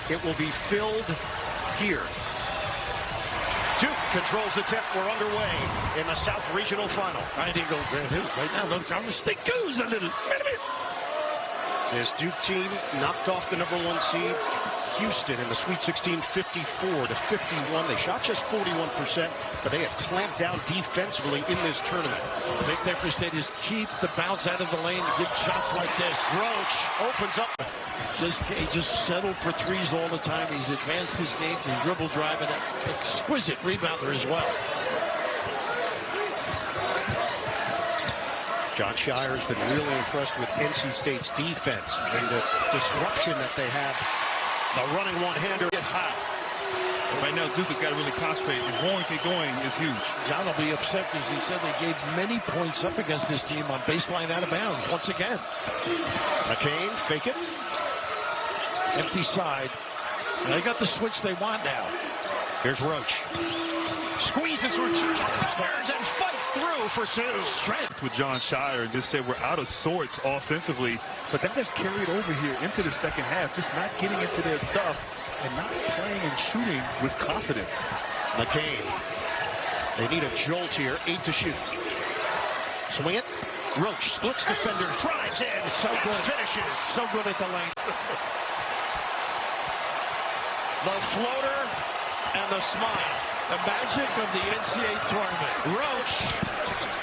It will be filled here. Duke controls the tip. We're underway in the South Regional Final. I didn't go grab his right now. Look how mistake goes a little. This Duke team knocked off the #1 seed Houston in the Sweet 16, 54-51. They shot just 41%, but they have clamped down defensively in this tournament. The big thing for State is keep the bounce out of the lane and give shots like this. Roach opens up. He just settled for threes all the time. He's advanced his game to dribble drive and an exquisite rebounder as well. John Shire's been really impressed with NC State's defense and the disruption that they have. The running one-hander get hot. Right now, Duke has got to really concentrate. And Horn get going is huge. John will be upset because he said they gave many points up against this team on baseline out of bounds once again. McCain, fake it. Empty side. And they got the switch they want now. Here's Roach. Squeezes through two squares and fights through for two. Strength with John Shire and just said we're out of sorts offensively. But that has carried over here into the second half. Just not getting into their stuff and not playing and shooting with confidence. McCain. They need a jolt here. 8 to shoot. Swing it. Roach splits defenders. Drives in. So good. Finishes. So good at the lane. The floater and the smile. The magic of the NCAA tournament. Roach.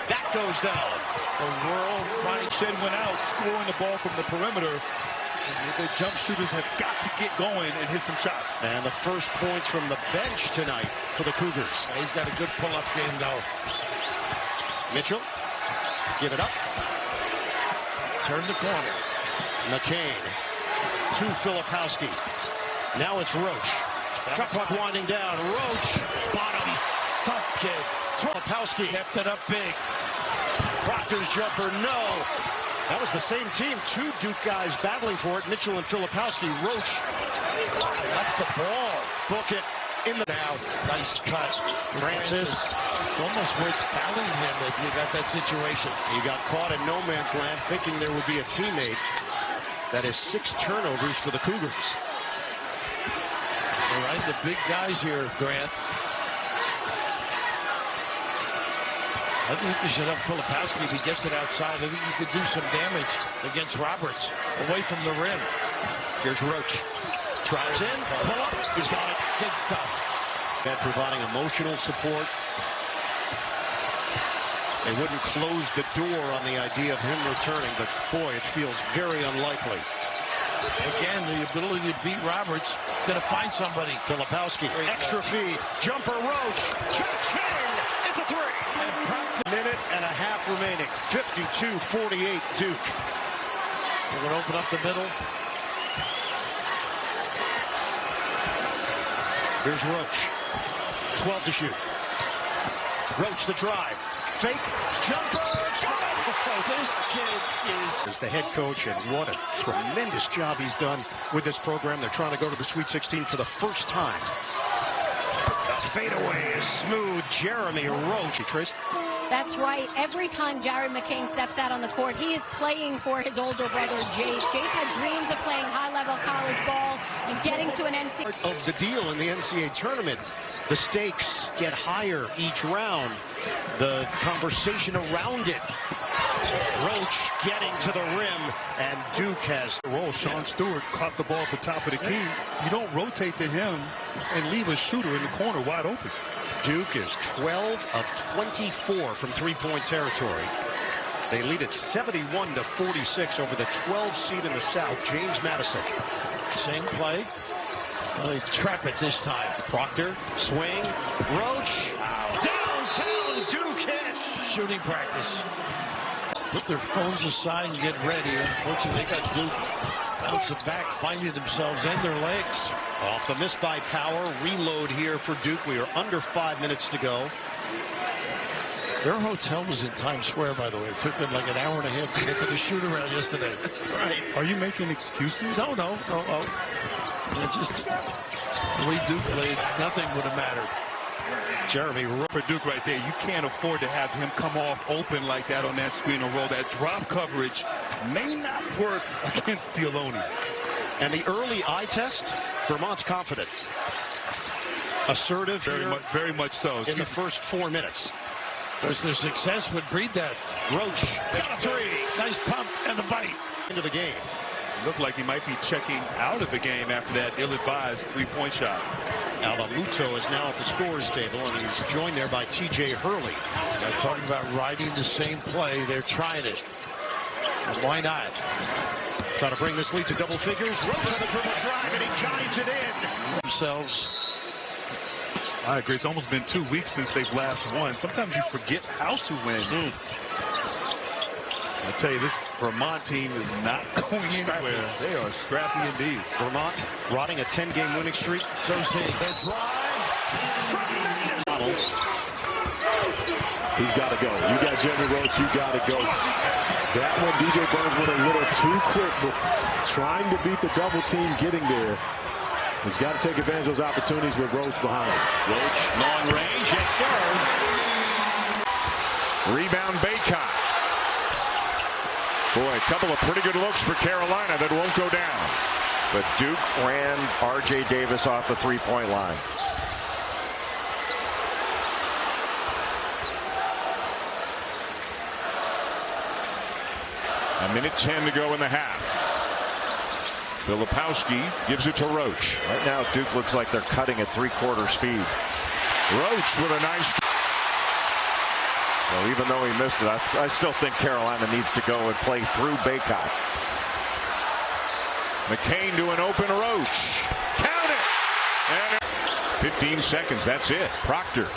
That goes down. The world finds Shed went out scoring the ball from the perimeter. The jump shooters have got to get going and hit some shots. And the first points from the bench tonight for the Cougars. He's got a good pull-up game, though. Mitchell. Give it up. Turn the corner. McCain. To Filipowski. Now it's Roach. Shot clock winding down. Roach. Bottom. Tough kid. Filipowski Kept it up big. Proctor's jumper. No. That was the same team. Two Duke guys battling for it. Mitchell and Filipowski. Roach left the ball. Book it in the now. Nice cut. Francis. It's almost worth fouling him if you got that situation. He got caught in no man's land thinking there would be a teammate. That is 6 turnovers for the Cougars. All right, the big guys here, Grant. I think you should have Filipowski if he gets it outside. I think you could do some damage against Roberts away from the rim. Here's Roach. Drives in. Pull up. He's got it. Good stuff. And providing emotional support. They wouldn't close the door on the idea of him returning, but boy, it feels very unlikely. Again, the ability to beat Roberts. Going to find somebody. Filipowski. Extra feed. Jumper Roach. Cha-ching! It's a 3. Minute and a half remaining. 52-48 Duke. They're going to open up the middle. Here's Roach. 12 to shoot. Roach the drive. Fake. Jumper. This kid is the head coach, and what a tremendous job he's done with this program. They're trying to go to the Sweet 16 for the first time. The fadeaway is smooth. Jeremy Roach. Trace? That's right. Every time Jared McCain steps out on the court, he is playing for his older brother, Jace. Jace had dreams of playing high-level college ball and getting to an NCAA. Of the deal in the NCAA tournament, the stakes get higher each round. The conversation around it. Roach getting to the rim, and Duke has the roll. Sean Stewart caught the ball at the top of the key. You don't rotate to him and leave a shooter in the corner wide open. Duke is 12 of 24 from three-point territory. They lead at 71-46 over the 12 seed in the South, James Madison. Same play. They trap it this time. Proctor, swing, Roach, downtown, Duke hit. Shooting practice. Put their phones aside and get ready. Unfortunately, they got Duke bouncing back, finding themselves and their legs. Off the miss by Power. Reload here for Duke. We are under 5 minutes to go. Their hotel was in Times Square, by the way. It took them like an hour and a half to get to the shoot-around yesterday. That's right. Are you making excuses? No. It's just the way Duke played, nothing would have mattered. Jeremy for Duke right there. You can't afford to have him come off open like that on that screen and roll. That drop coverage may not work against Deloney. And the early eye test Vermont's confident. Assertive very much so. In the first 4 minutes. Because their success would breed that. Roach got a three. Nice pump and the bite. Into the game. Looked like he might be checking out of the game after that ill-advised three-point shot. Alamuto is now at the scorer's table, and he's joined there by T.J. Hurley. They're talking about riding the same play. They're trying it. And why not? Trying to bring this lead to double figures. Roach on the dribble drive, and he guides it in. Themselves. I agree. It's almost been 2 weeks since they've last won. Sometimes you forget how to win. I tell you, this Vermont team is not going anywhere. They are scrappy indeed. Vermont rotting a 10-game winning streak. Josie, their drive. Tremendous. He's got to go. You got Jeremy Roach. You got to go. That one, DJ Burns went a little too quick, but trying to beat the double team, getting there. He's got to take advantage of those opportunities with Roach behind. Roach, long range, yes, sir. Rebound, Baycott. Boy, a couple of pretty good looks for Carolina that won't go down. But Duke ran R.J. Davis off the three-point line. A minute 10 to go in the half. Filipowski gives it to Roach. Right now, Duke looks like they're cutting at three-quarter speed. Roach with a nice. Well, even though he missed it, I still think Carolina needs to go and play through Baycott. McCain to an open Roach. Count it! And 15 seconds, that's it. Proctor.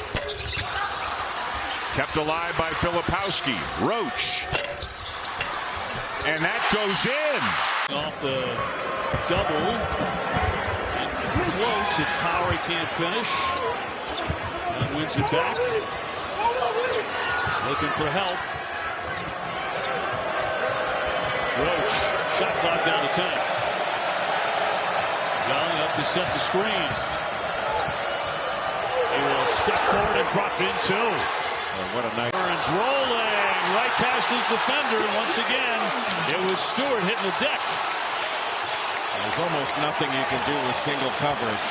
Kept alive by Filipowski. Roach. And that goes in. Off the double. Close if Powery can't finish. And wins it back. Looking for help. Roach. Shot clock down to 10. Young up to set the screen. He will step forward and drop in two. Oh, what a night. Burns rolling right past his defender. Once again, it was Stewart hitting the deck. There's almost nothing you can do with single coverage.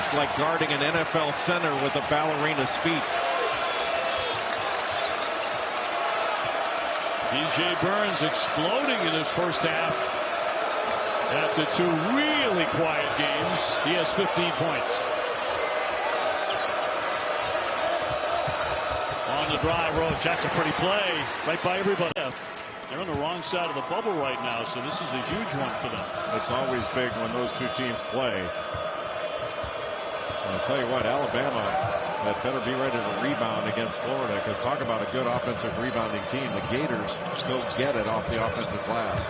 It's like guarding an NFL center with a ballerina's feet. DJ Burns exploding in his first half. After two really quiet games, he has 15 points. On the drive, Roach. That's a pretty play. Right by everybody. They're on the wrong side of the bubble right now, so this is a huge one for them. It's always big when those two teams play. I'll tell you what, Alabama had better be ready to rebound against Florida, because talk about a good offensive rebounding team. The Gators go get it off the offensive glass.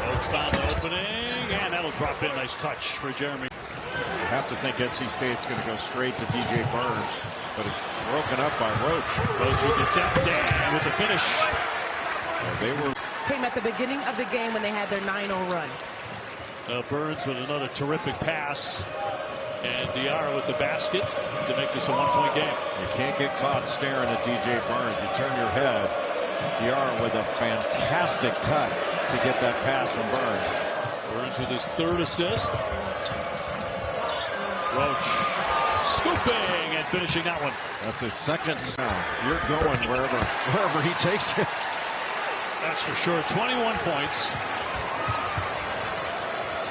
Roach found the opening, and that'll drop in. Nice touch for Jeremy. You have to think NC State's going to go straight to DJ Burns, but it's broken up by Roach. Roach with the depth and with the finish. They were came at the beginning of the game when they had their 9-0 run. Burns with another terrific pass. And Diarra with the basket to make this a one-point game. You can't get caught staring at DJ Burns. You turn your head. Diarra with a fantastic cut to get that pass from Burns. Burns with his third assist. Roach scooping and finishing that one. That's his second sound. You're going wherever he takes it. That's for sure. 21 points.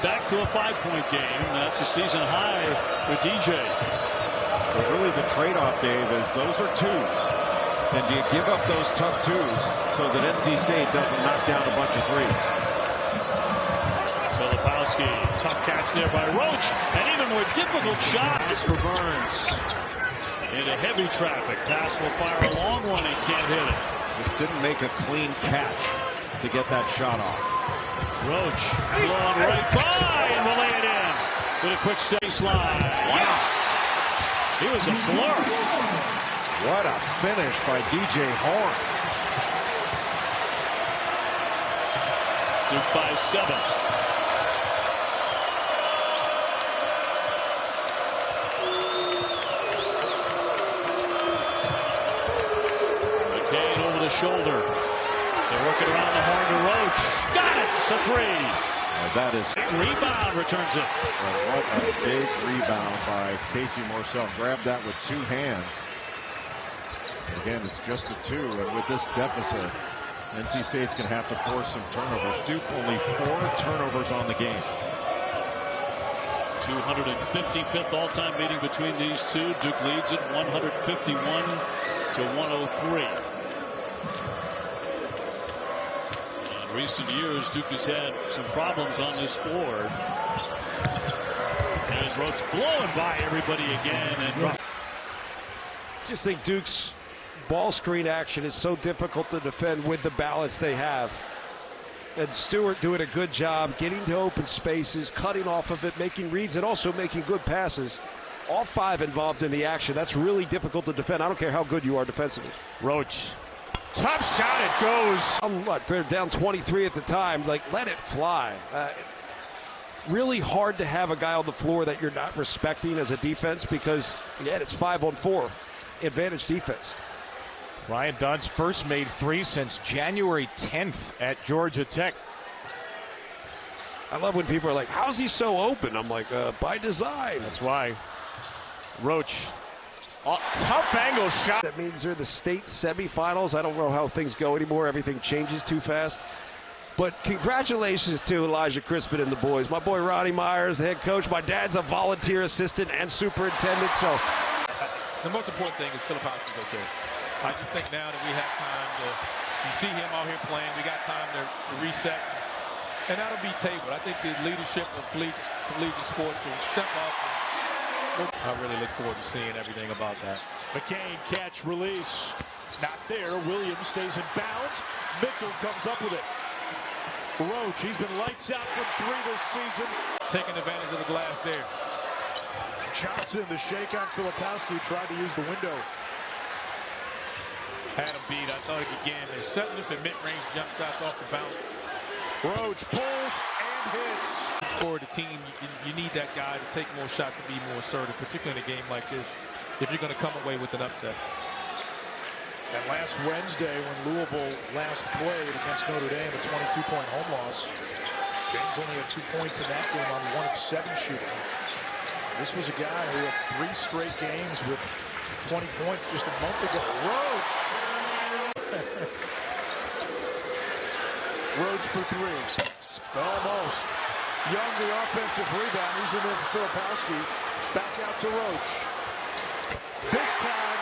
Back to a 5-point game. That's a season high for DJ. But really the trade-off, Dave, is those are twos. And do you give up those tough twos so that NC State doesn't knock down a bunch of threes? Filipowski, tough catch there by Roach. An even more difficult shot. It's for Burns. Into heavy traffic. Pass will fire a long one. He can't hit it. Just didn't make a clean catch to get that shot off. Roach blown right by and will lay it in with a quick step slide. Yes! He was a blur. What a finish by DJ Horn. Duke by 7. McCain over the shoulder. They're working around the horn to Roach. Got it! It's a three. That is rebound, returns it. what a big rebound by Casey Morsell. Grabbed that with two hands. Again, it's just a 2, and with this deficit, NC State's going to have to force some turnovers. Duke only 4 turnovers on the game. 255th all-time meeting between these two. Duke leads it 151 to 103. In recent years, Duke has had some problems on this board. There's Roach blowing by everybody again and just think Duke's ball screen action is so difficult to defend with the balance they have. And Stewart doing a good job getting to open spaces, cutting off of it, making reads, and also making good passes. All 5 involved in the action. That's really difficult to defend. I don't care how good you are defensively. Roach. Tough shot. It goes. They're down 23 at the time. Like, let it fly. Really hard to have a guy on the floor that you're not respecting as a defense because, again, it's 5-on-4. Advantage defense. Ryan Dunn's first made 3 since January 10th at Georgia Tech. I love when people are like, how's he so open? I'm like, by design. That's why. Roach, tough angle shot. That means they're the state semifinals. I don't know how things go anymore. Everything changes too fast. But congratulations to Elijah Crispin and the boys. My boy Ronnie Myers, the head coach. My dad's a volunteer assistant and superintendent. So the most important thing is Filipowski's okay. I just think now that we have time to, you see him out here playing, we got time to reset, and that'll be tabled. I think the leadership of collegiate sports will step up. I really look forward to seeing everything about that. McCain catch, release. Not there. Williams stays in bounds. Mitchell comes up with it. Roach, he's been lights out from 3 this season. Taking advantage of the glass there. Johnson, the shake on Filipowski, tried to use the window. Had him beat. I thought again, they're setting it for mid-range jump shots off the bounce. Roach pulls and hits. For the team, you need that guy to take more shots to be more assertive, particularly in a game like this, if you're going to come away with an upset. And last Wednesday, when Louisville last played against Notre Dame, a 22-point home loss, James only had 2 points in that game on 1 of 7 shooting. This was a guy who had 3 straight games with 20 points just a month ago. Roach! Roach for 3. Almost. Young, the offensive rebound. He's in there for Filipowski. Back out to Roach. This time,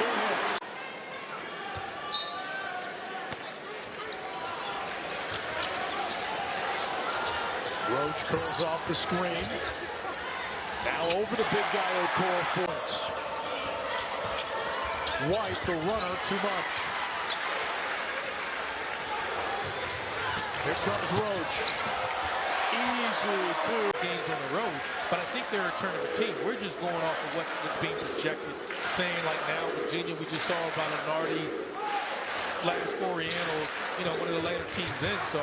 it hits. Roach curls off the screen. Now over the big guy, Okoro points. White, the runner, too much. Here comes Roach. Easily, too. Games on the road, but I think they're a tournament team. We're just going off of what's being projected. Saying like now, Virginia, we just saw Valinardi last Oriental, one of the later teams in, so.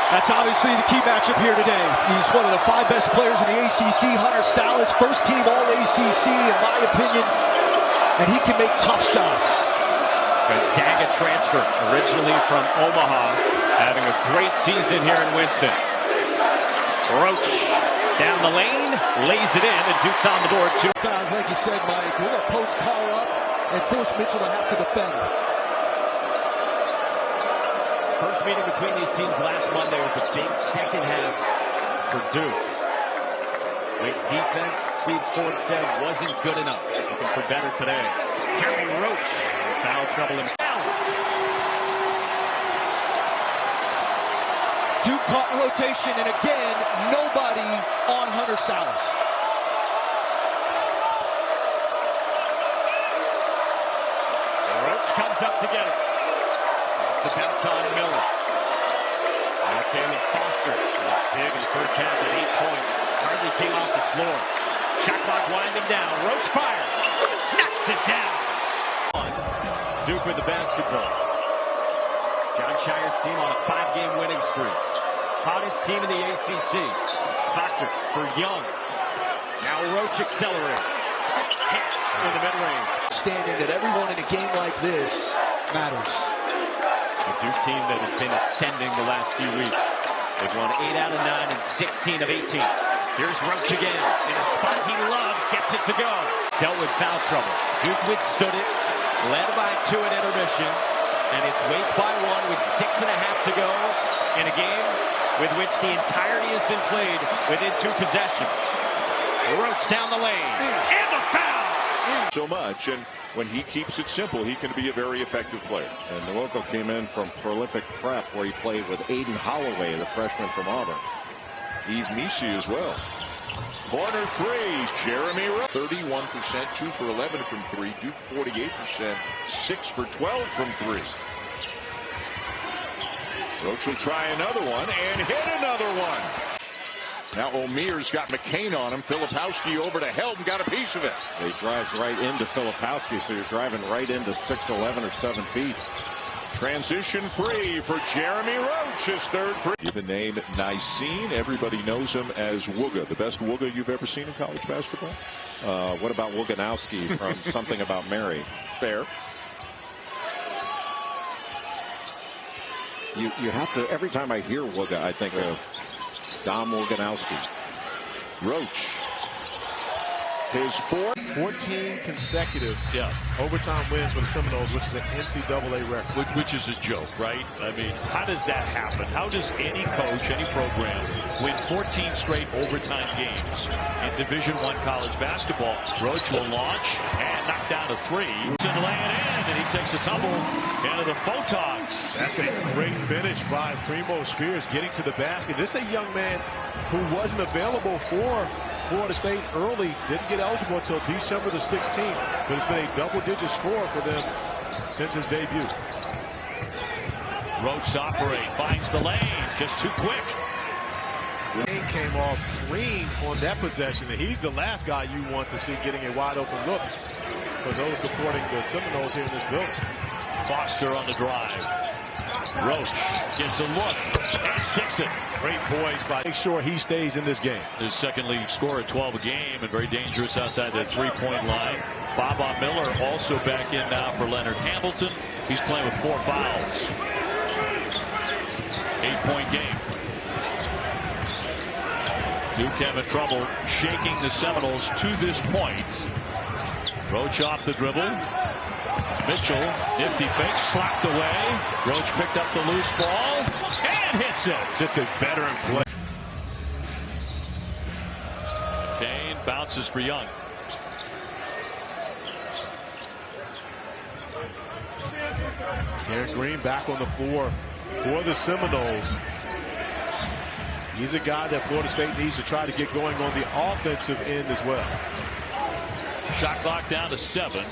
That's obviously the key matchup here today. He's one of the 5 best players in the ACC. Hunter Salas, first team All-ACC, in my opinion, and he can make tough shots. Gonzaga transfer, originally from Omaha, having a great season here in Winston. Roach down the lane, lays it in, and Duke's on the board. 2 fouls, like you said, Mike. We're going to post Carr up and force Mitchell to have to defend. First meeting between these teams last Monday was a big second half for Duke. Wade's defense, Steve Ford said, wasn't good enough. Looking for better today. Jeremy Roach in foul trouble himself. Duke caught in rotation, and again, nobody on Hunter Salas. Roach comes up to get it. The bounce on Miller. Now Jalen Foster was big in the first half at 8 points. Hardly came off the floor. Shot clock winding down. Roach fires. Knocks it down. Duke with the basketball. John Shire's team on a 5-game winning streak. Hottest team in the ACC. Proctor for Young. Now Roach accelerates. Hits in the mid-range. Understanding that everyone in a game like this matters. A Duke team that has been ascending the last few weeks. They've won 8 out of 9 and 16 of 18. Here's Roach again in a spot he loves, gets it to go. Dealt with foul trouble. Duke withstood it, led by 2 at intermission, and it's Wake by 1 with 6.5 to go in a game with which the entirety has been played within 2 possessions. Roach down the lane, and the foul! So much, and when he keeps it simple, he can be a very effective player. And Nwoko came in from prolific prep where he played with Aiden Holloway, the freshman from Auburn. Eve Misi as well. Corner 3, Jeremy Roach. 31%, 2 for 11 from 3. Duke 48%, 6 for 12 from 3. Roach will try another one and hit another one. Now O'Meara's got McCain on him. Filipowski over to Helton, got a piece of it. He drives right into Filipowski, so you're driving right into 6'11" or 7 feet. Transition free for Jeremy Roach, his 3rd free. Give a name, Nicene. Everybody knows him as Wooga. The best Wooga you've ever seen in college basketball? What about Woganowski from Something About Mary? Fair. You have to, every time I hear Wooga, I think of Dom Woganowski. Roach. His 14 consecutive overtime wins for the Seminoles, which is an NCAA record. Which is a joke, right? I mean, how does that happen? How does any coach, any program, win 14 straight overtime games in Division I college basketball? Roach will launch and knock down a 3. And lay it in, and he takes a tumble into the Photogs. That's a great finish by Primo Spears, getting to the basket. This is a young man who wasn't available for Florida State early, didn't get eligible until December the 16th, but it's been a double-digit scorer for them since his debut. Roach operate, finds the lane, just too quick. Lane came off clean on that possession, and he's the last guy you want to see getting a wide-open look for those supporting the Seminoles here in this building. Foster on the drive. Roach gets a look and sticks it. Great poise by make sure he stays in this game. His second league score at 12 a game and very dangerous outside that 3-point line. Baba Miller also back in now for Leonard Hamilton. He's playing with 4 fouls. 8-point game. Duke having trouble shaking the Seminoles to this point. Roach off the dribble. Mitchell, nifty fake, slapped away. Roach picked up the loose ball and hits it. Just a veteran play. Dane bounces for Young. Garrett Green back on the floor for the Seminoles. He's a guy that Florida State needs to try to get going on the offensive end as well. Shot clock down to 7.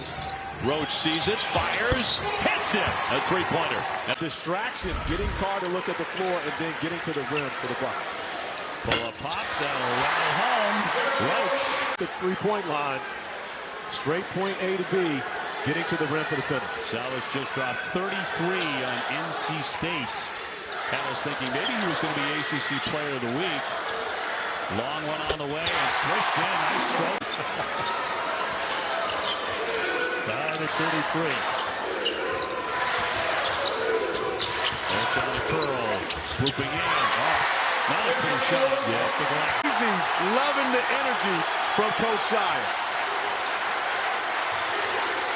Roach sees it, fires, hits it. A 3-pointer. Distraction, getting Carr to look at the floor and then getting to the rim for the block. Pull up pop, that'll run home. Roach. The 3-point line. Straight point A to B, getting to the rim for the finish. Salas just dropped 33 on NC State. I was thinking maybe he was going to be ACC Player of the Week. Long one on the way and swished in. Nice stroke. Tied at 33. Roach on the curl. Swooping in. Oh, not a clear shot yet. He's loving the energy from Coach Shire.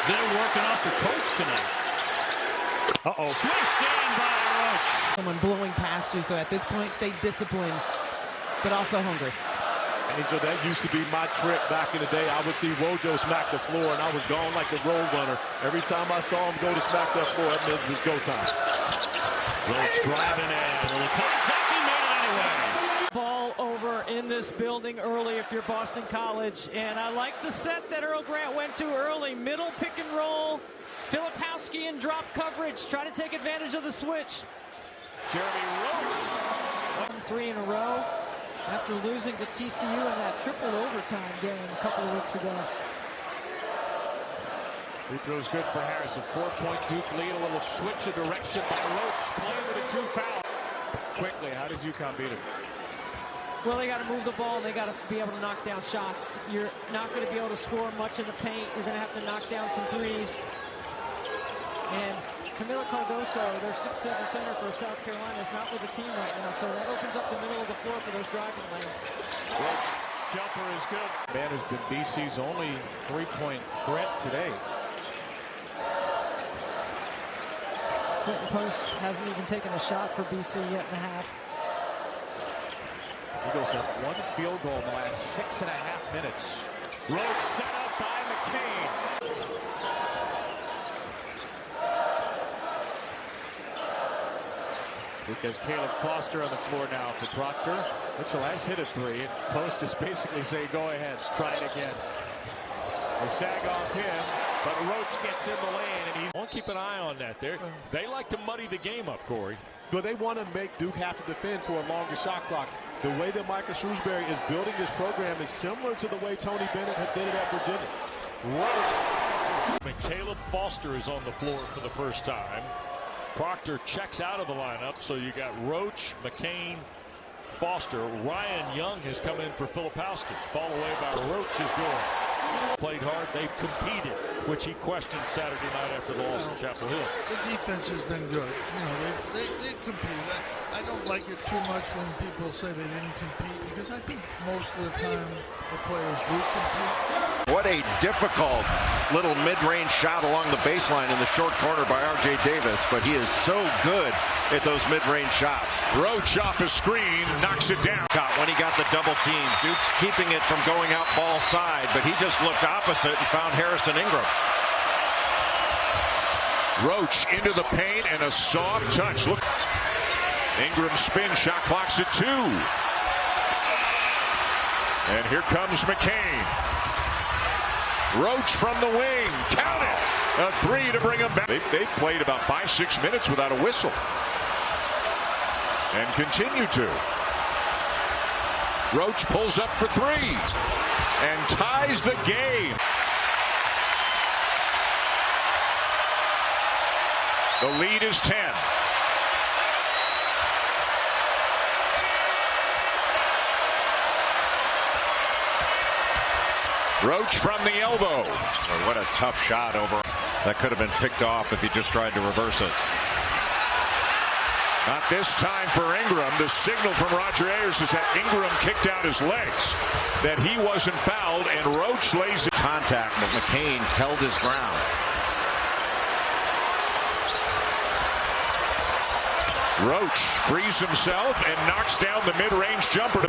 They're working off the coach tonight. Uh-oh. Swished in by Roach. Someone blowing past you, so at this point, stay disciplined, but also hungry. Angel, that used to be my trick back in the day. I would see Wojo smack the floor, and I was gone like the road runner. Every time I saw him go to smack that floor, that meant it was go time. Roach driving in. A little contact. He made it anyway. Ball over in this building early if you're Boston College. And I like the set that Earl Grant went to early. Middle pick and roll. Filipowski in drop coverage. Try to take advantage of the switch. Jeremy Roach. 3 in a row after losing to TCU in that triple overtime game a couple of weeks ago. Free throw's good for Harris. A 4-point Duke lead. A little switch of direction by Roach. Playing with a 2 foul. Quickly, how does UConn beat him? Well, they got to move the ball, and they got to be able to knock down shots. You're not going to be able to score much in the paint. You're going to have to knock down some threes. And Camila Cardoso, their 6'7" center for South Carolina, is not with the team right now, so that opens up the middle of the floor for those driving lanes. Roach jumper is good. Man has been BC's only three-point threat today. Clinton Post hasn't even taken a shot for BC yet in the half. Eagles have one field goal in the last 6.5 minutes. Roach set up by McCain. Because Caleb Foster on the floor now for Proctor. Mitchell has hit a three, and Post is basically saying, go ahead, try it again. They sag off him, but Roach gets in the lane, and he's... Won't keep an eye on that. They like to muddy the game up, Corey. But they want to make Duke have to defend for a longer shot clock. The way that Michael Shrewsbury is building this program is similar to the way Tony Bennett did it at Virginia. Roach. Caleb Foster is on the floor for the first time. Proctor checks out of the lineup, so you got Roach, McCain, Foster. Ryan Young has come in for Filipowski. Ball away by Roach is good. Played hard, they've competed, which he questioned Saturday night after the loss in Chapel Hill. The defense has been good. You know, they've competed. I don't like it too much when people say they didn't compete, because I think most of the time the players do compete. What a difficult little mid-range shot along the baseline in the short corner by R.J. Davis, but he is so good at those mid-range shots. Roach off a screen, knocks it down. When he got the double team, Duke's keeping it from going out ball side, but he just looked opposite and found Harrison Ingram. Roach into the paint and a soft touch. Look, Ingram spin, shot clock's at 2. And here comes McCain. Roach from the wing, count it. A 3 to bring him back. They've played about 5-6 minutes without a whistle. And continue to. Roach pulls up for 3 and ties the game. The lead is 10. Roach from the elbow. Oh, what a tough shot over. That could have been picked off if he just tried to reverse it. Not this time for Ingram. The signal from Roger Ayers is that Ingram kicked out his legs, that he wasn't fouled, and Roach lays it. Contact, but McCain held his ground. Roach frees himself and knocks down the mid-range jumper.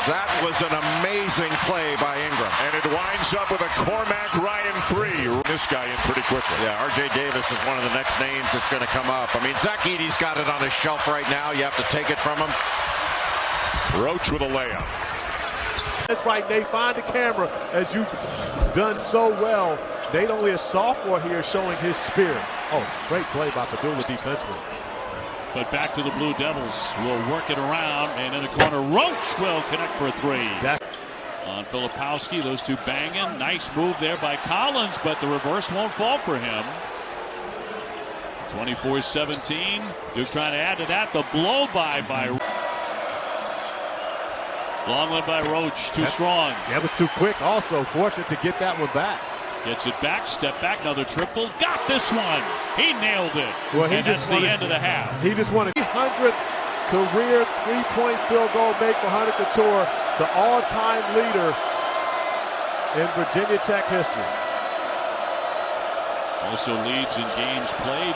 That was an amazing play by Ingram. And it winds up with a Cormac Ryan 3. This guy in pretty quickly. Yeah, R.J. Davis is one of the next names that's going to come up. I mean, Zach Edey's got it on his shelf right now. You have to take it from him. Roach with a layup. That's right, Nate. Find the camera, as you've done so well. Nate, only a sophomore here, showing his spirit. Oh, great play by Padula defensively. But back to the Blue Devils. Will work it around, and in the corner, Roach will connect for a 3. On Filipowski, those two banging. Nice move there by Collins, but the reverse won't fall for him. 24-17. Duke trying to add to that. The blow by. Long one by Roach. Too strong. That was too quick. Also fortunate to get that one back. Gets it back, step back, another triple. Got this one. He nailed it. Well, and that's the end of the half. He just won a 300th career three-point field goal make for Hunter Couture, the all-time leader in Virginia Tech history. Also leads in games played.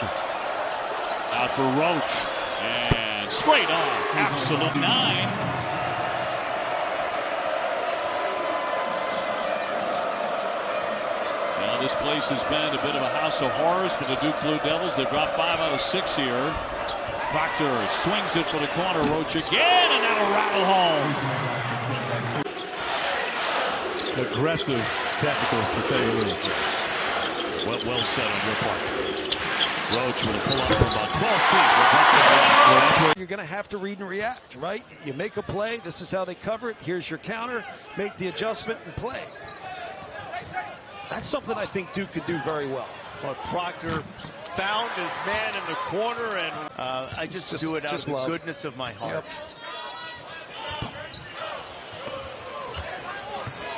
Out for Roach. And straight on. Absolute 9. This place has been a bit of a house of horrors for the Duke Blue Devils. They've dropped 5 out of 6 here. Proctor swings it for the corner. Roach again, and that'll rattle home. Aggressive technicals, to say the least. Well said on your part. Roach will pull up from about 12 feet. Well, that's where you're going to have to read and react, right? You make a play. This is how they cover it. Here's your counter. Make the adjustment and play. That's something I think Duke could do very well. But Proctor found his man in the corner, and I just do it out of the goodness of my heart. Yep.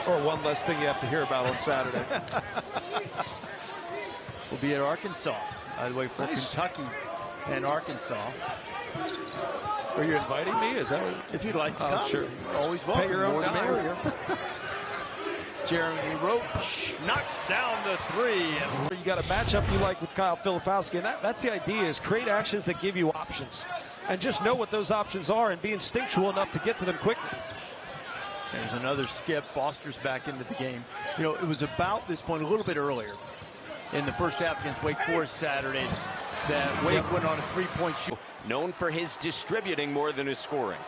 Or one less thing you have to hear about on Saturday. We'll be at Arkansas, by the way, for Kentucky and Arkansas. Are you inviting me? Is that what? If you'd like to come, sure. always welcome. Pay your own area. Jeremy Roach knocks down the three. You got a matchup you like with Kyle Filipowski, and that's the idea, is create actions that give you options. And just know what those options are and be instinctual enough to get to them quickly. There's another skip. Foster's back into the game. You know, it was about this point a little bit earlier in the first half against Wake Forest Saturday that Wake went on a three-point shoot. Known for his distributing more than his scoring.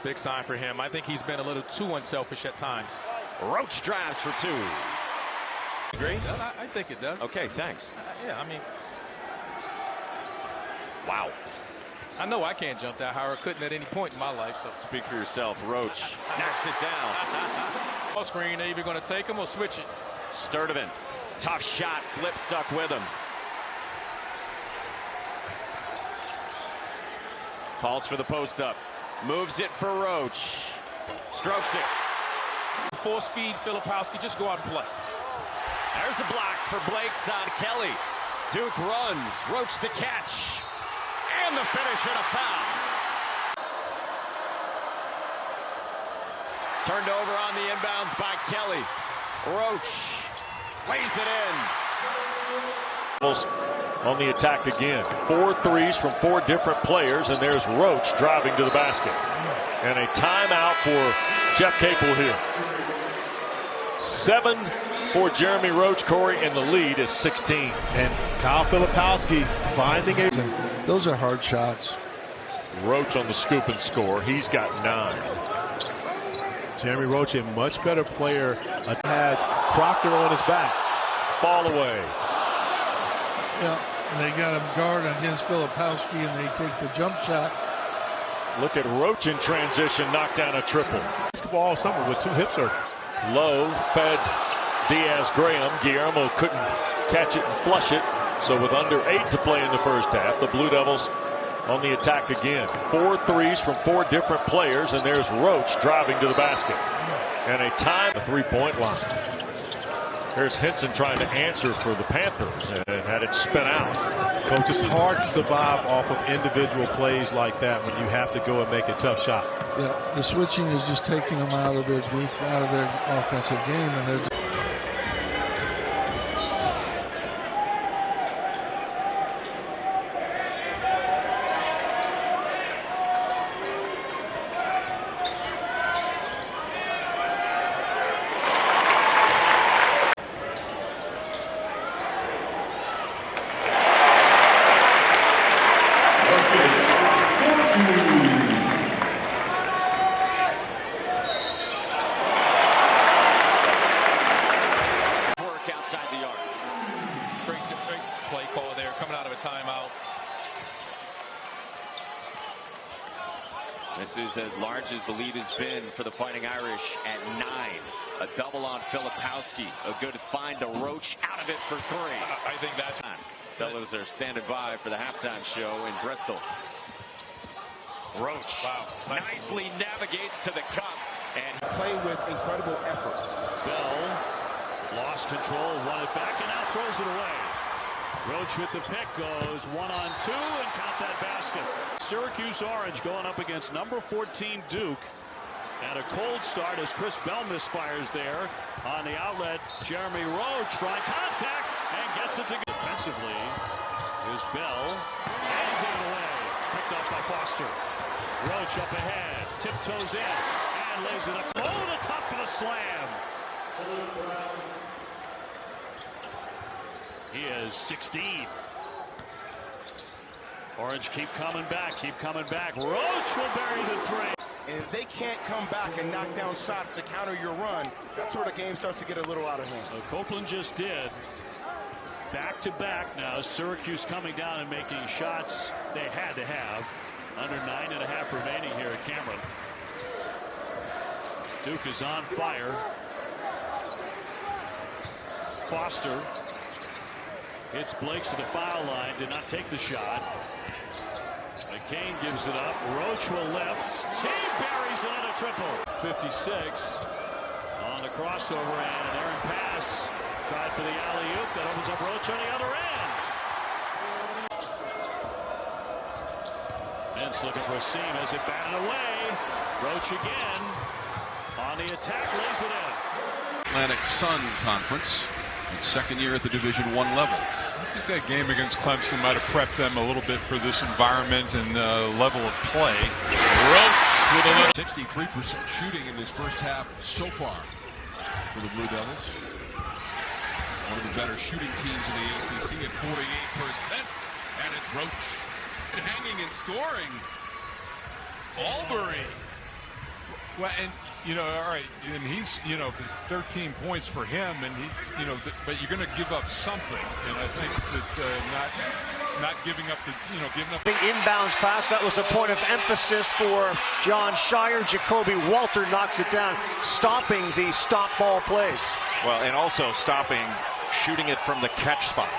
Big sign for him. I think he's been a little too unselfish at times. Roach drives for two. Agree? I think it does. Okay, thanks. Yeah, I mean. Wow. I know I can't jump that high, or couldn't at any point in my life. So speak for yourself. Roach knocks it down. Ball screen, they're either going to take him or switch it. Sturdivant, tough shot, Flip stuck with him. Calls for the post up, moves it for Roach, strokes it. Force feed Filipowski, just go out and play. There's a block for Blake's on Kelly. Duke runs, Roach the catch. And the finish and a foul. Turned over on the inbounds by Kelly. Roach lays it in. On the attack again. 4 threes from 4 different players, and there's Roach driving to the basket. And a timeout for Jeff Capel here. 7 for Jeremy Roach, Corey, and the lead is 16. And Kyle Filipowski finding a... Those are hard shots. Roach on the scoop and score. He's got 9. Jeremy Roach, a much better player, has Proctor on his back. Fall away. Yeah, and they got him guarded against Filipowski, and they take the jump shot. Look at Roach in transition, knock down a triple. Basketball all summer with 2 hip circles. Low fed Diaz-Graham. Guillermo couldn't catch it and flush it. So with under 8 to play in the first half, the Blue Devils on the attack again. 4 threes from 4 different players, and there's Roach driving to the basket. And a time, the 3-point line. Here's Henson trying to answer for the Panthers and had it spin out. Coach, it's hard to survive off of individual plays like that when you have to go and make a tough shot. Yeah, the switching is just taking them out of their offensive game, and they're just... This is as large as the lead has been for the Fighting Irish at 9. A double on Filipowski. A good find to Roach out of it for 3. I think that's on. Fellas are standing by for the halftime show in Bristol. Roach nicely navigates to the cup and play with incredible effort. Bell lost control, won it back, and now throws it away. Roach with the pick goes 1-on-2 and count that basket. Syracuse Orange going up against number 14 Duke. And a cold start as Chris Bell misfires there on the outlet. Jeremy Roach trying contact and gets it to go. Defensively is Bell and get it away. Picked up by Foster. Roach up ahead, tiptoes in and lays it up. Oh, the top of the slam. He is 16. Orange keep coming back, Roach will bury the 3. And if they can't come back and knock down shots to counter your run, that's where the game starts to get a little out of hand. Copeland just did. Back-to-back now. Syracuse coming down and making shots they had to have. Under 9.5 remaining here at Cameron. Duke is on fire. Foster hits Blakes to the foul line. Did not take the shot. McCain gives it up. Roach will lift. He buries another triple. 56 On the crossover and an errant pass. Tried for the alley-oop. That opens up Roach on the other end. Vince looking for a seam as it batted away. Roach again on the attack, lays it in. Atlantic Sun Conference, and second year at the Division I level. I think that game against Clemson might have prepped them a little bit for this environment and level of play. Roach with a little 63% shooting in this first half so far for the Blue Devils. One of the better shooting teams in the ACC at 48%. And it's Roach hanging and scoring. Albury. Well, and you know, all right, and he's 13 points for him, and he, but you're going to give up something, and I think that not giving up the, giving up. The inbounds pass, that was a point of emphasis for John Shire. Jacoby Walter knocks it down, stopping the stop ball plays. Well, and also stopping shooting it from the catch spot.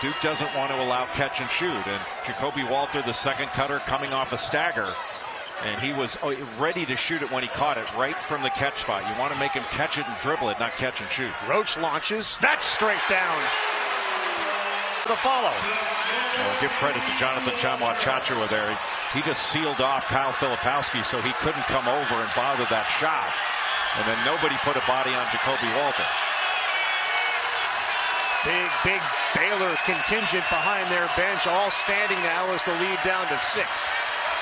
Duke doesn't want to allow catch and shoot, and Jacoby Walter, the second cutter, coming off a stagger. And he was ready to shoot it when he caught it right from the catch spot. You want to make him catch it and dribble it, not catch and shoot. Roach launches. That's straight down. The follow. Well, give credit to Jonathan Chamwa-Chachua there. He just sealed off Kyle Filipowski so he couldn't come over and bother that shot. And then nobody put a body on Jacoby Walter. Big Baylor contingent behind their bench, all standing now as the lead down to 6.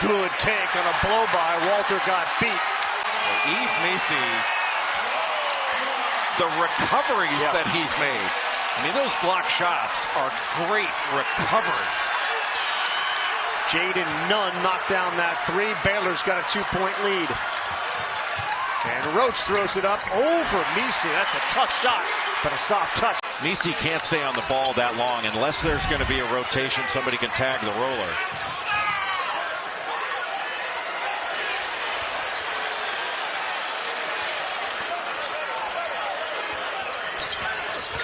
Good take on a blow by. Walter got beat. Yves Macy, the recoveries that he's made. I mean, those block shots are great recoveries. Jaden Nunn knocked down that 3. Baylor's got a 2-point lead. And Roach throws it up over Macy. That's a tough shot, but a soft touch. Macy can't stay on the ball that long unless there's going to be a rotation. Somebody can tag the roller.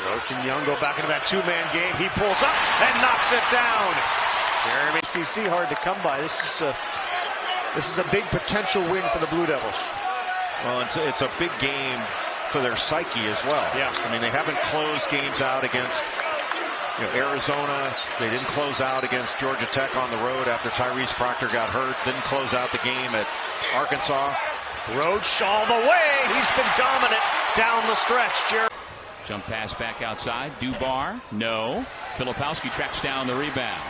Roach and Young go back into that two-man game. He pulls up and knocks it down. Jeremy CC hard to come by. This is a big potential win for the Blue Devils. Well, it's a big game for their psyche as well. Yeah. I mean, they haven't closed games out against Arizona. They didn't close out against Georgia Tech on the road after Tyrese Proctor got hurt. Didn't close out the game at Arkansas. Roach all the way. He's been dominant down the stretch. Jump pass back outside. Dubar. No. Filipowski tracks down the rebound.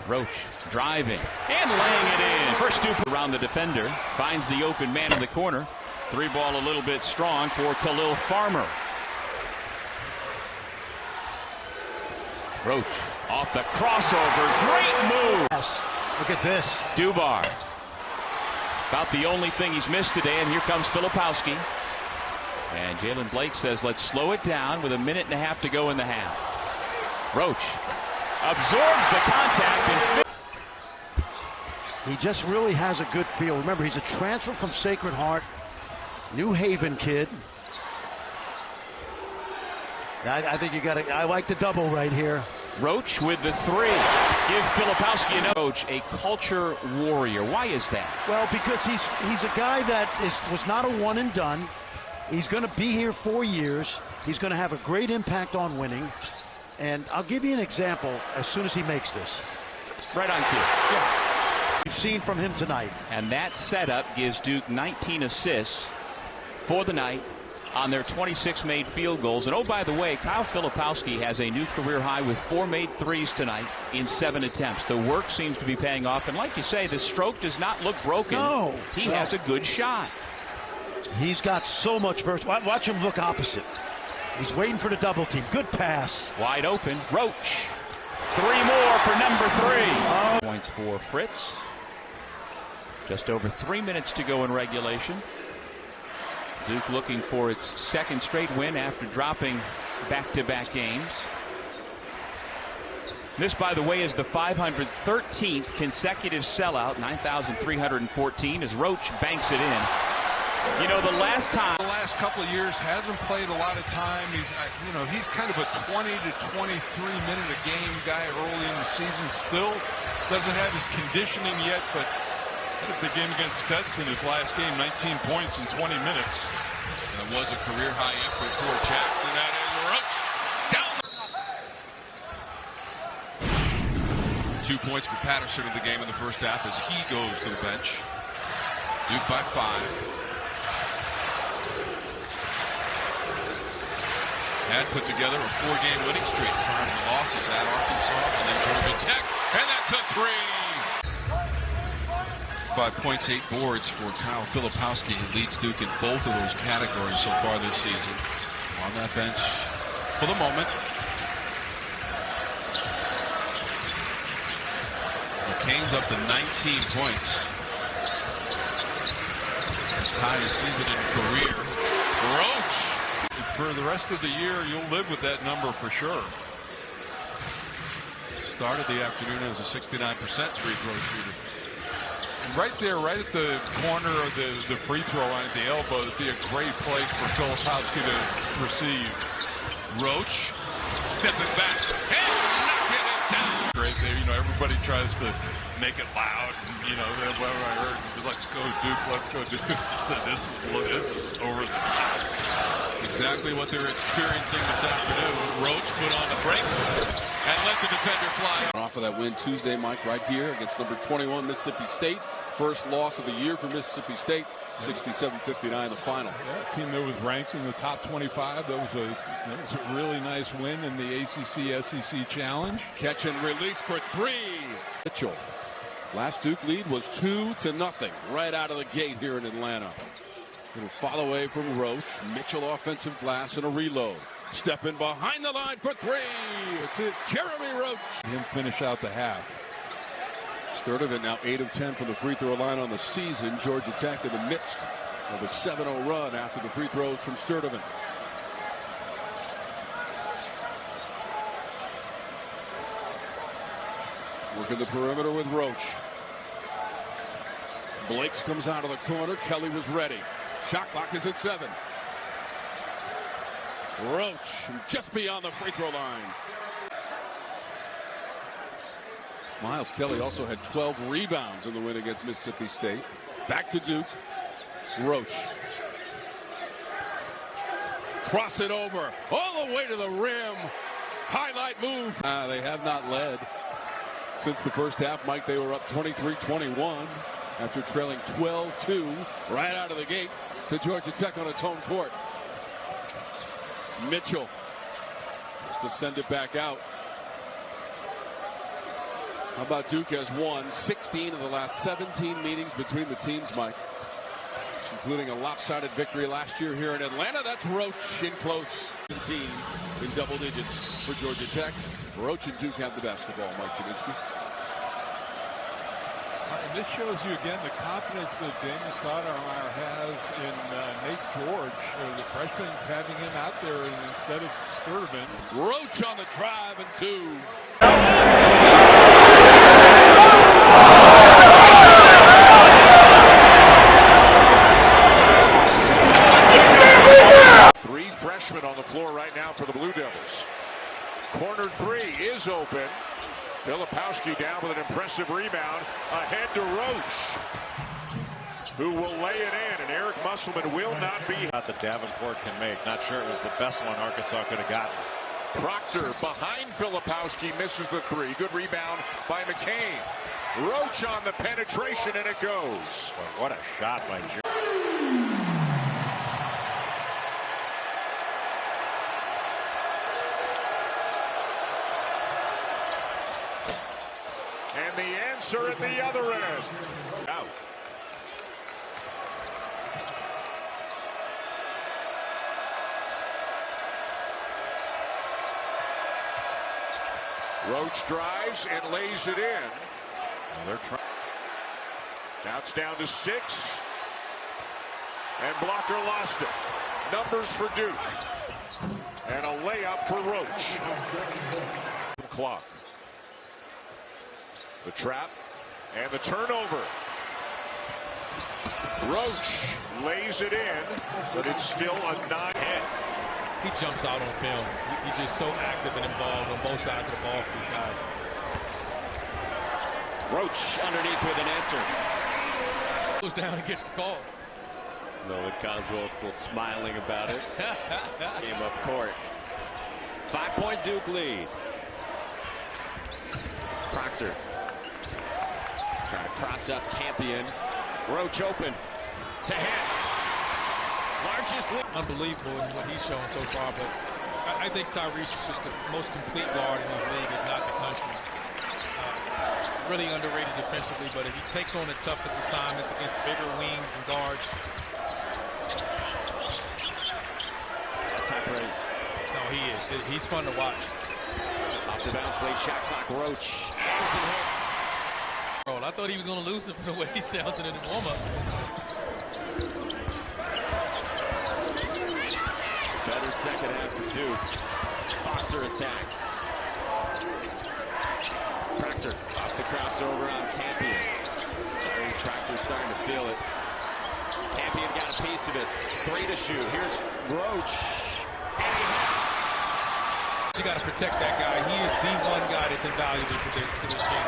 Roach driving and laying it in. First stoop around the defender. Finds the open man in the corner. 3-ball a little bit strong for Khalil Farmer. Roach off the crossover. Great move. Yes. Look at this. Dubar. About the only thing he's missed today, and here comes Filipowski. And Jalen Blake says, let's slow it down with 1.5 minutes to go in the half. Roach absorbs the contact. And he just really has a good feel. Remember, he's a transfer from Sacred Heart, New Haven kid. I think you got to. I like the double right here. Roach with the 3. Give Filipowski another. Roach, a culture warrior. Why is that? Well, because he's a guy that was not a one and done. He's going to be here 4 years. He's going to have a great impact on winning. And I'll give you an example as soon as he makes this. Right on cue. Yeah. You've seen from him tonight. And that setup gives Duke 19 assists for the night on their 26 made field goals. And oh, by the way, Kyle Filipowski has a new career high with 4 made threes tonight in 7 attempts. The work seems to be paying off. And like you say, the stroke does not look broken. No. He has a good shot. He's got so much versatility. Watch him look opposite. He's waiting for the double team. Good pass. Wide open. Roach. 3 more for number 3. Points for Fritz. Just over 3 minutes to go in regulation. Duke looking for its second straight win after dropping back-to-back games. This, by the way, is the 513th consecutive sellout, 9,314, as Roach banks it in. You know, the last couple of years hasn't played a lot of time. He's kind of a 20 to 23 minute a game guy early in the season. Still doesn't have his conditioning yet, but Had a big game against Stetson his last game, 19 points in 20 minutes. That was a career high effort for Jackson. That is Roach down. 2 points for Patterson in the game in the first half as he goes to the bench. Duke by 5. Had put together a 4-game winning streak prior to the losses at Arkansas and then Georgia Tech, and that's a 3. 5 points, 8 boards for Kyle Filipowski, who leads Duke in both of those categories so far this season. On that bench for the moment. The Canes up to 19 points. His highest season in career. Roach. For the rest of the year, you'll live with that number for sure. Started the afternoon as a 69% free throw shooter. Right there, right at the corner of the free throw line at the elbow, would be a great place for Filipowski to receive. Roach stepping back and knocking it down. Great there, everybody tries to make it loud. Well, I heard, let's go Duke, let's go Duke. This is over the top. Exactly what they're experiencing this afternoon. Roach put on the brakes and let the defender fly. Off of that win Tuesday, Mike, right here against number 21 Mississippi State. First loss of the year for Mississippi State. 67-59 the final. Yeah, a team that was ranked in the top 25. That was a really nice win in the ACC-SEC Challenge. Catch and release for 3. Mitchell. Last Duke lead was 2-0 right out of the gate here in Atlanta. Little follow away from Roach. Mitchell offensive glass and a reload. Stepping behind the line for 3. It's it. Jeremy Roach. Him finish out the half. Sturdivant now 8 of 10 from the free throw line on the season. Georgia Tech in the midst of a 7-0 run after the free throws from Sturdivant. Working the perimeter with Roach. Blakes comes out of the corner. Kelly was ready. Shot clock is at 7. Roach just beyond the free throw line. Miles Kelly also had 12 rebounds in the win against Mississippi State. Back to Duke. Roach. Cross it over. All the way to the rim. Highlight move. They have not led since the first half. Mike, they were up 23-21 after trailing 12-2 right out of the gate to Georgia Tech on its home court. Mitchell has to send it back out. How about Duke has won 16 of the last 17 meetings between the teams, Mike, including a lopsided victory last year here in Atlanta. That's Roach in close. Team in double digits for Georgia Tech. Roach and Duke have the basketball, Mike Jaminski. And this shows you again the confidence that Daniel Stoudemire has in Nate George, the freshman, having him out there instead of Sturdivant. Roach on the drive and 2. Three freshmen on the floor right now for the Blue Devils. Corner 3 is open. Filipowski down with an impressive rebound. Ahead to Roach, who will lay it in, and Eric Musselman will not be. That Davenport can make. Not sure it was the best one Arkansas could have gotten. Proctor behind Filipowski misses the 3. Good rebound by McCain. Roach on the penetration, and it goes. Well, what a shot by Jeremy. And the answer at the other end. Out. Roach drives and lays it in. Now it's down to 6. And Blocker lost it. Numbers for Duke. And a layup for Roach. Clock. The trap and the turnover. Roach lays it in, but it's still a 9 hits. He jumps out on film. He's just so active and involved on both sides of the ball for these guys. Roach underneath with an answer. Goes down and gets the call. Nolan Coswell still smiling about it. Game up court. 5-point Duke lead. Proctor trying to cross up Campion. Roach open to hit. Largest lead. Unbelievable in what he's shown so far, but I think Tyrese is just the most complete guard in this league, if not the country. Really underrated defensively, but if he takes on the toughest assignments against bigger wings and guards. That's high praise. No, he is. He's fun to watch. Off the bounce, late shot clock. Roach hangs and hits. I thought he was going to lose it from the way he sounded in his warm-ups. Better second half for Duke. Foster attacks. Proctor off the crossover on Campion. Tyrese Proctor starting to feel it. Campion got a piece of it. 3 to shoot. Here's Roach. You got to protect that guy. He is the one guy that's invaluable to this game.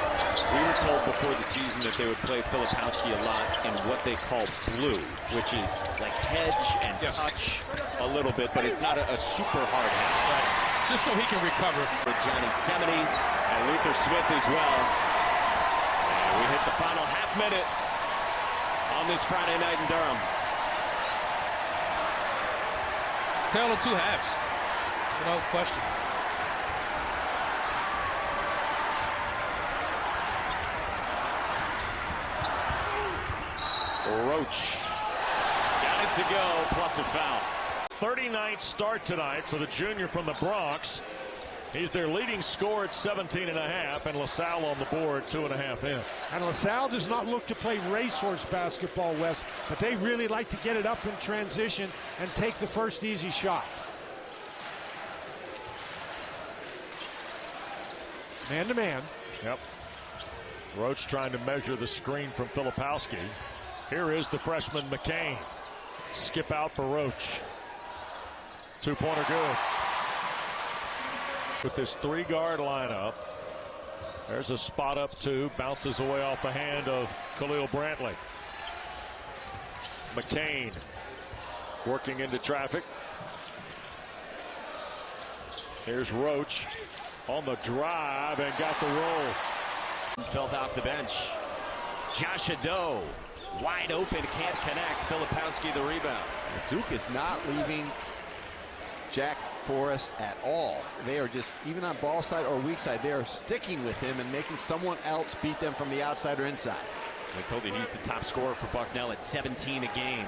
We were told before the season that they would play Filipowski a lot in what they call blue, which is like hedge and touch a little bit, but it's not a super hard hedge. Right. Just so he can recover. With Johnny Semeny and Luther Smith as well. And we hit the final half minute on this Friday night in Durham. Tale of two halves. Without question. Roach got it to go, plus a foul. 39th start tonight for the junior from the Bronx. He's their leading scorer at 17.5, and LaSalle on the board, 2.5 in. And LaSalle does not look to play racehorse basketball, Wes, but they really like to get it up in transition and take the first easy shot. Man to man. Yep. Roach trying to measure the screen from Filipowski. Here is the freshman McCain. Skip out for Roach. 2-pointer good. With this 3-guard lineup, there's a spot up 2. Bounces away off the hand of Khalil Brantley. McCain working into traffic. Here's Roach on the drive and got the roll. Felt off the bench. Josh Ado wide open, can't connect. Filipowski the rebound. Duke is not leaving Jack Forrest at all. They are just, even on ball side or weak side, they are sticking with him and making someone else beat them from the outside or inside. I told you he's the top scorer for Bucknell at 17 a game.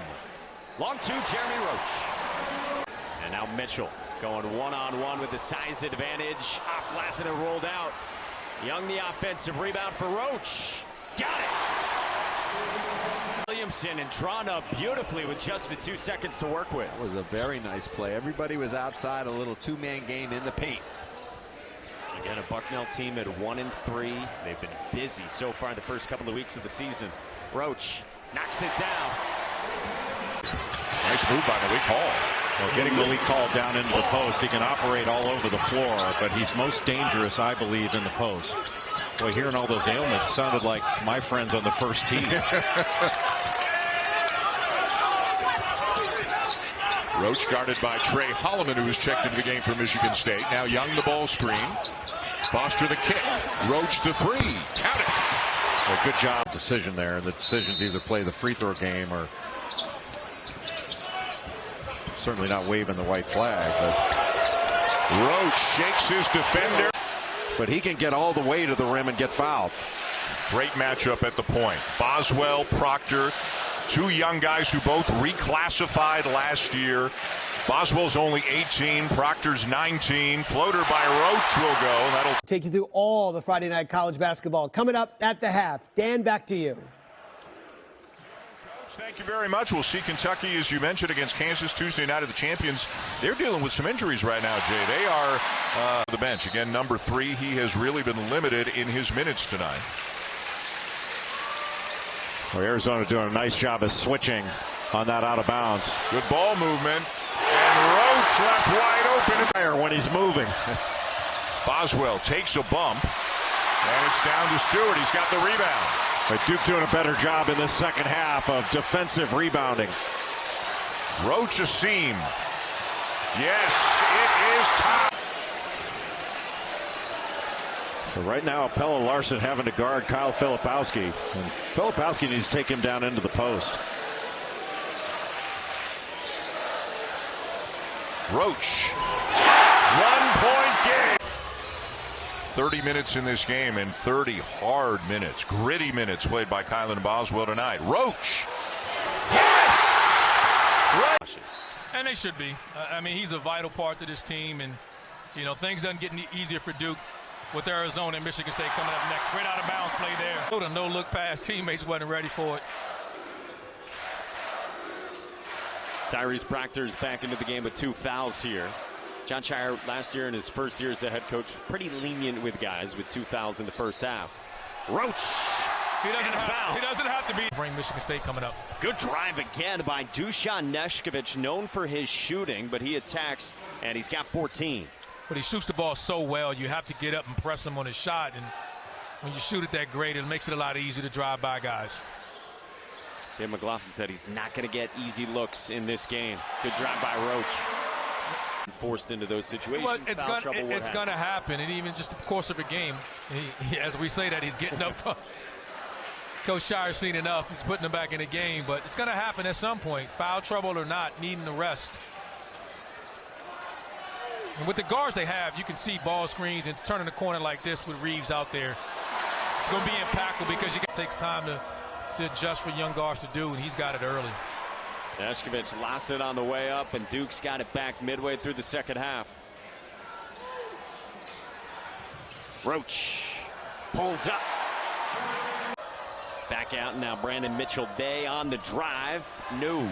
Long 2, Jeremy Roach. And now Mitchell going one-on-one with the size advantage. Off glass and it rolled out. Young the offensive rebound for Roach. Got it. Williamson and drawn up beautifully with just the 2 seconds to work with. That was a very nice play. Everybody was outside, a little 2-man game in the paint. Again, a Bucknell team at 1-3. They've been busy so far in the first couple of weeks of the season. Roach knocks it down. Nice move by Malik Hall. Well, getting Malik Hall down into the post, he can operate all over the floor, but he's most dangerous, I believe, in the post. Boy, hearing all those ailments sounded like my friends on the first team. Roach guarded by Trey Holloman, who was checked into the game for Michigan State. Now Young the ball screen. Foster the kick. Roach the 3. Count it. Well, good job decision there. And the decisions either play the free throw game or certainly not waving the white flag. But Roach shakes his defender. But he can get all the way to the rim and get fouled. Great matchup at the point. Boswell, Proctor, 2 young guys who both reclassified last year. Boswell's only 18, Proctor's 19. Floater by Roach will go. That'll take you through all the Friday night college basketball coming up at the half. Dan, back to you. Thank you very much. We'll see Kentucky, as you mentioned, against Kansas Tuesday night of the champions. They're dealing with some injuries right now, Jay. They are the bench. Again, number 3. He has really been limited in his minutes tonight. Well, Arizona doing a nice job of switching on that out of bounds. Good ball movement. And Roach left wide open. When he's moving. Boswell takes a bump. And it's down to Stewart. He's got the rebound. Duke doing a better job in this second half of defensive rebounding. Roach a seam. Yes, it is time. So right now, Pella Larson having to guard Kyle Filipowski. And Filipowski needs to take him down into the post. Roach. 1-point game. 30 minutes in this game and 30 hard minutes, gritty minutes played by Kylan Boswell tonight. Roach. Yes! And they should be. I mean, he's a vital part to this team. And, you know, things doesn't get any easier for Duke with Arizona and Michigan State coming up next. Great out-of-bounds play there. The no-look pass. Teammates wasn't ready for it. Tyrese Proctor's back into the game with 2 fouls here. John Shire last year in his first year as the head coach, pretty lenient with guys with 2 fouls in the first half. Roach. He doesn't have to be. Bring Michigan State coming up. Good drive again by Dusan Neshkovich, known for his shooting, but he attacks, and he's got 14. But he shoots the ball so well, you have to get up and press him on his shot. And when you shoot it that great, it makes it a lot easier to drive by guys. Dave McLaughlin said he's not going to get easy looks in this game. Good drive by Roach. Forced into those situations. Well, it's going to happen. And even just the course of a game, as we say that, he's getting up. Coach Shire's seen enough. He's putting him back in the game. But it's going to happen at some point, foul trouble or not, needing the rest. And with the guards they have, you can see ball screens and it's turning the corner like this with Reeves out there. It's going to be impactful because it takes time to adjust for young guards to do, and he's got it early. Neshkovich lost it on the way up, and Duke's got it back midway through the second half. Roach pulls up. Back out now, Brandon Mitchell-Day on the drive. No.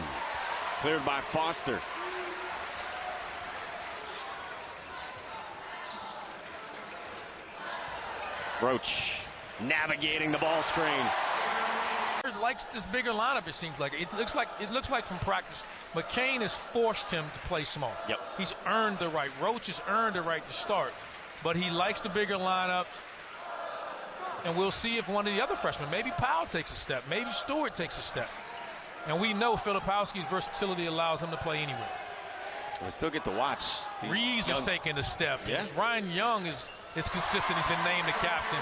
Cleared by Foster. Roach navigating the ball screen. Likes this bigger lineup, it seems like. It looks like from practice, McCain has forced him to play small. Yep. He's earned the right. Roach has earned the right to start. But he likes the bigger lineup. And we'll see if one of the other freshmen, maybe Powell takes a step, maybe Stewart takes a step. And we know Filipowski's versatility allows him to play anywhere. We still get to watch. Reeves is taking a step. Yeah. Ryan Young is consistent. He's been named the captain.